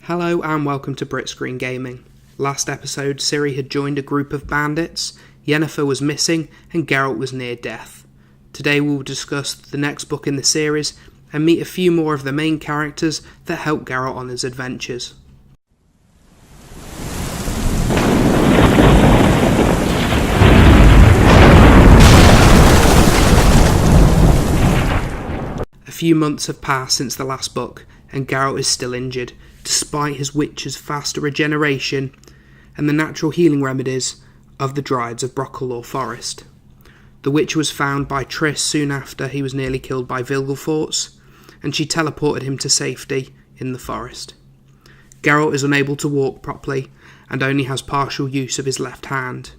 Hello and welcome to Britscreen Gaming. Last episode, Ciri had joined a group of bandits, Yennefer was missing, and Geralt was near death. Today we will discuss the next book in the series and meet a few more of the main characters that help Geralt on his adventures. A few months have passed since the last book, and Geralt is still injured, despite his witch's faster regeneration and the natural healing remedies of the Dryads of Brocklelaw Forest. The witch was found by Triss soon after he was nearly killed by Vilgefortz, and she teleported him to safety in the forest. Geralt is unable to walk properly and only has partial use of his left hand.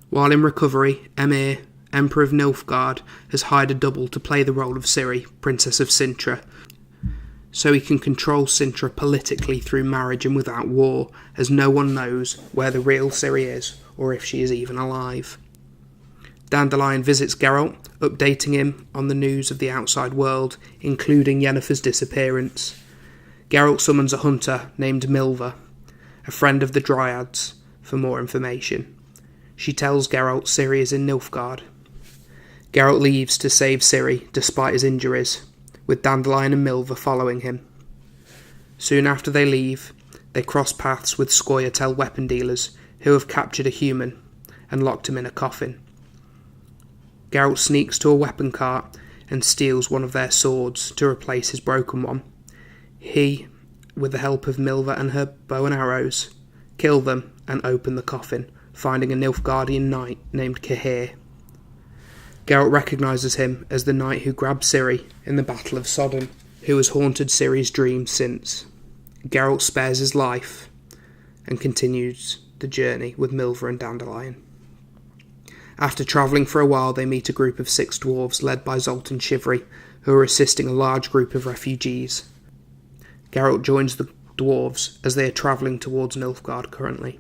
While in recovery, Emhyr, Emperor of Nilfgaard, has hired a double to play the role of Ciri, Princess of Cintra, so he can control Cintra politically through marriage and without war, as no one knows where the real Ciri is, or if she is even alive. Dandelion visits Geralt, updating him on the news of the outside world, including Yennefer's disappearance. Geralt summons a hunter named Milva, a friend of the Dryads, for more information. She tells Geralt Ciri is in Nilfgaard. Geralt leaves to save Ciri, despite his injuries, with Dandelion and Milva following him. Soon after they leave, they cross paths with Scoia'tael weapon dealers who have captured a human and locked him in a coffin. Geralt sneaks to a weapon cart and steals one of their swords to replace his broken one. He, with the help of Milva and her bow and arrows, kill them and open the coffin, finding a Nilfgaardian knight named Cahir. Geralt recognises him as the knight who grabbed Ciri in the Battle of Sodden, who has haunted Ciri's dreams since. Geralt spares his life and continues the journey with Milva and Dandelion. After travelling for a while, they meet a group of 6 dwarves led by Zoltan Shivery, who are assisting a large group of refugees. Geralt joins the dwarves as they are travelling towards Nilfgaard currently.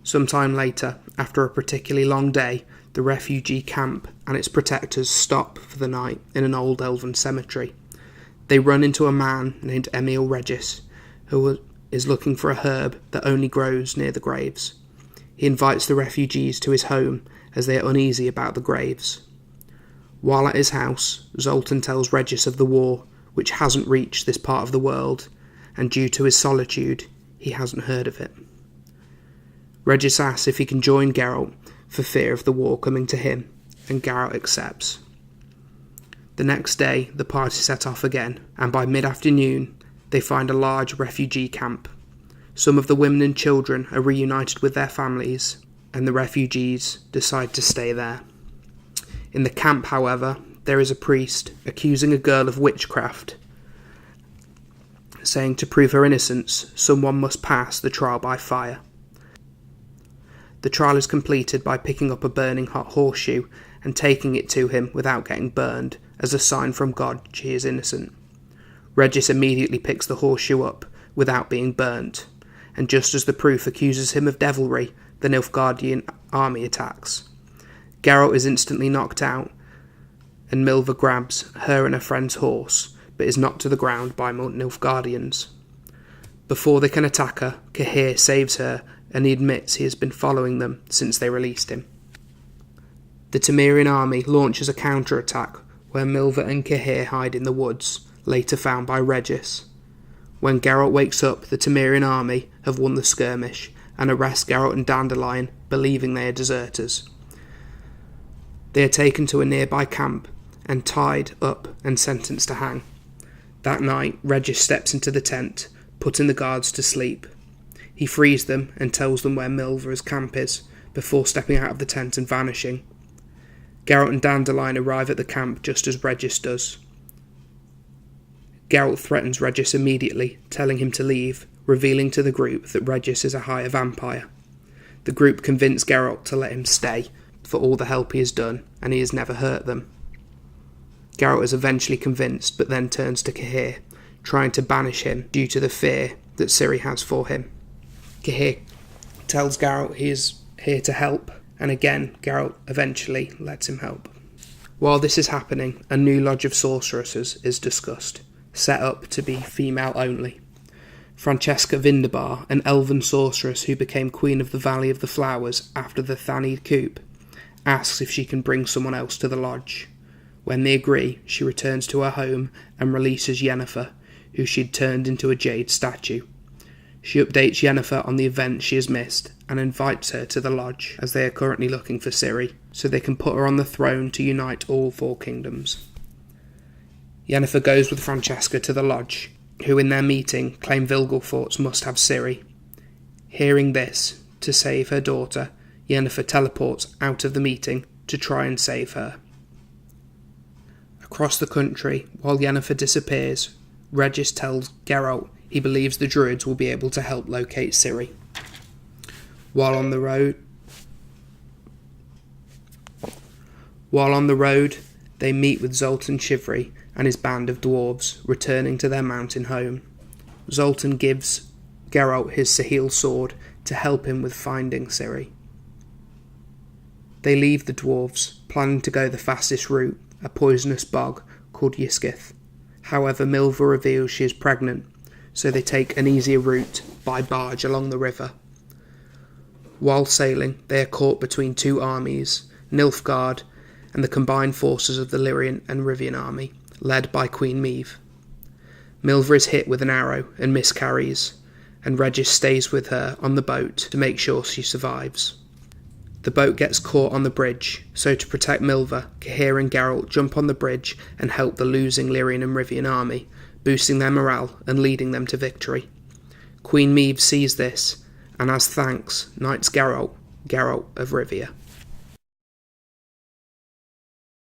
Sometime later, after a particularly long day, the refugee camp and its protectors stop for the night in an old elven cemetery. They run into a man named Emil Regis, who is looking for a herb that only grows near the graves. He invites the refugees to his home as they are uneasy about the graves. While at his house, Zoltan tells Regis of the war, which hasn't reached this part of the world, and due to his solitude, he hasn't heard of it. Regis asks if he can join Geralt for fear of the war coming to him, and Geralt accepts. The next day, the party set off again, and by mid-afternoon, they find a large refugee camp. Some of the women and children are reunited with their families, and the refugees decide to stay there. In the camp, however, there is a priest accusing a girl of witchcraft, saying to prove her innocence, someone must pass the trial by fire. The trial is completed by picking up a burning hot horseshoe and taking it to him without getting burned, as a sign from God she is innocent. Regis immediately picks the horseshoe up without being burnt, and just as the proof accuses him of devilry, the Nilfgaardian army attacks. Geralt is instantly knocked out, and Milva grabs her and her friend's horse, but is knocked to the ground by more Nilfgaardians. Before they can attack her, Cahir saves her, and he admits he has been following them since they released him. The Temerian army launches a counterattack where Milva and Cahir hide in the woods, later found by Regis. When Geralt wakes up, the Temerian army have won the skirmish and arrest Geralt and Dandelion, believing they are deserters. They are taken to a nearby camp and tied up and sentenced to hang. That night, Regis steps into the tent, putting the guards to sleep. He frees them and tells them where Milva's camp is, before stepping out of the tent and vanishing. Geralt and Dandelion arrive at the camp just as Regis does. Geralt threatens Regis immediately, telling him to leave, revealing to the group that Regis is a higher vampire. The group convince Geralt to let him stay, for all the help he has done, and he has never hurt them. Geralt is eventually convinced, but then turns to Cahir, trying to banish him due to the fear that Ciri has for him. Cahir tells Geralt he is here to help, and again Geralt eventually lets him help. While this is happening, a new lodge of sorceresses is discussed, set up to be female only. Francesca Vinderbar, an elven sorceress who became Queen of the Valley of the Flowers after the Thanid coup, asks if she can bring someone else to the lodge. When they agree, she returns to her home and releases Yennefer, who she'd turned into a jade statue. She updates Yennefer on the event she has missed and invites her to the lodge, as they are currently looking for Ciri, so they can put her on the throne to unite all four kingdoms. Yennefer goes with Francesca to the lodge, who in their meeting claim Vilgefortz must have Ciri. Hearing this, to save her daughter, Yennefer teleports out of the meeting to try and save her. Across the country, while Yennefer disappears, Regis tells Geralt he believes the druids will be able to help locate Ciri. While on the road, they meet with Zoltan Chivri and his band of dwarves returning to their mountain home. Zoltan gives Geralt his Sahil sword to help him with finding Ciri. They leave the dwarves, planning to go the fastest route, a poisonous bog called Yiskith. However, Milva reveals she is pregnant, so they take an easier route by barge along the river. While sailing, they are caught between two armies, Nilfgaard and the combined forces of the Lyrian and Rivian army, led by Queen Meve. Milva is hit with an arrow and miscarries, and Regis stays with her on the boat to make sure she survives. The boat gets caught on the bridge, so to protect Milva, Cahir and Geralt jump on the bridge and help the losing Lyrian and Rivian army, boosting their morale and leading them to victory. Queen Meve sees this, and as thanks, knights Geralt of Rivia.